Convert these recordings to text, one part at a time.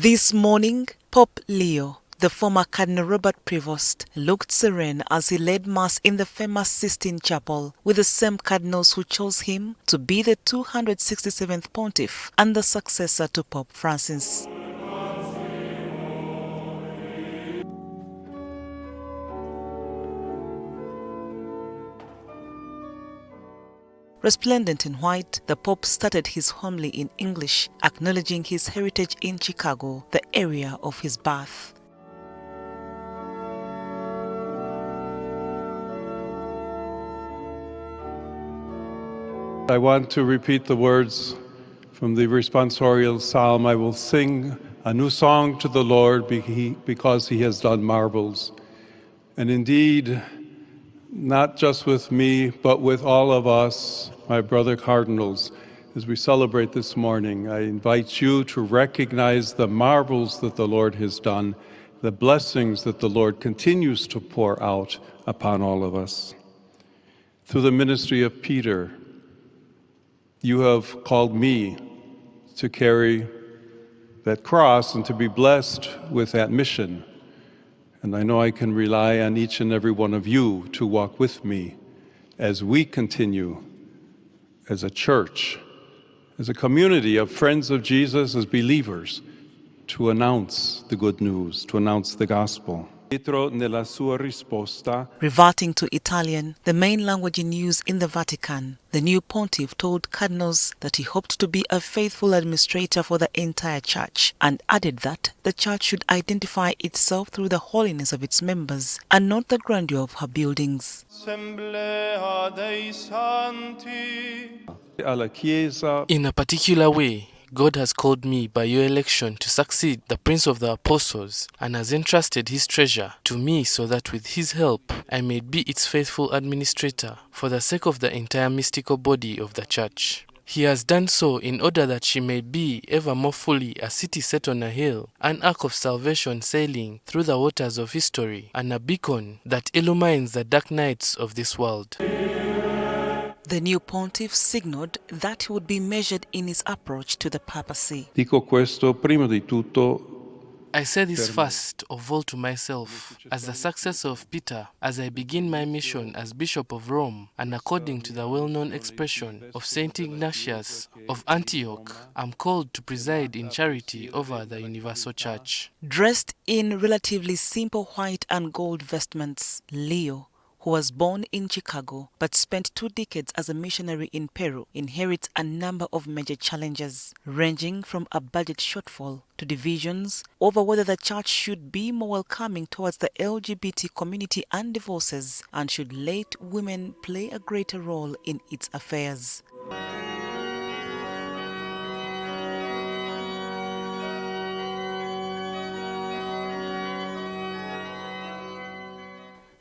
This morning, Pope Leo, the former Cardinal Robert Prevost, looked serene as he led Mass in the famous Sistine Chapel with the same cardinals who chose him to be the 267th Pontiff and the successor to Pope Francis. Resplendent in white, the Pope started his homily in English, acknowledging his heritage in Chicago, the area of his birth. I want to repeat the words from the responsorial psalm. I will sing a new song to the Lord because he has done marvels. And indeed, not just with me, but with all of us, my brother cardinals, as we celebrate this morning, I invite you to recognize the marvels that the Lord has done, the blessings that the Lord continues to pour out upon all of us. Through the ministry of Peter, you have called me to carry that cross and to be blessed with that mission. And I know I can rely on each and every one of you to walk with me as we continue as a church, as a community of friends of Jesus, as believers, to announce the good news, to announce the gospel. Reverting to Italian, the main language in use in the Vatican, the new pontiff told cardinals that he hoped to be a faithful administrator for the entire church, and added that the church should identify itself through the holiness of its members and not the grandeur of her buildings. In a particular way, God has called me by your election to succeed the Prince of the Apostles and has entrusted his treasure to me so that with his help I may be its faithful administrator for the sake of the entire mystical body of the Church. He has done so in order that she may be ever more fully a city set on a hill, an ark of salvation sailing through the waters of history, and a beacon that illumines the dark nights of this world. The new pontiff signaled that he would be measured in his approach to the papacy. Dico questo prima di tutto. I say this first of all to myself, as the successor of Peter, as I begin my mission as Bishop of Rome, and according to the well-known expression of Saint Ignatius of Antioch, I'm called to preside in charity over the universal church. Dressed in relatively simple white and gold vestments, Leo, who was born in Chicago but spent 2 decades as a missionary in Peru, inherits a number of major challenges, ranging from a budget shortfall to divisions over whether the church should be more welcoming towards the LGBT community and divorces, and should let women play a greater role in its affairs.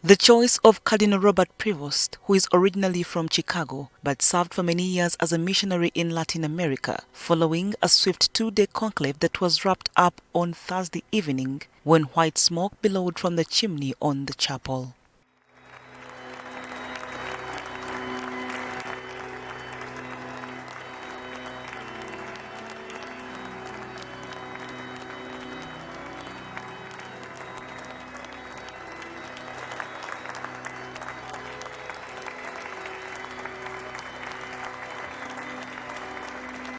The choice of Cardinal Robert Prevost, who is originally from Chicago but served for many years as a missionary in Latin America, following a swift 2-day conclave that was wrapped up on Thursday evening when white smoke billowed from the chimney on the chapel.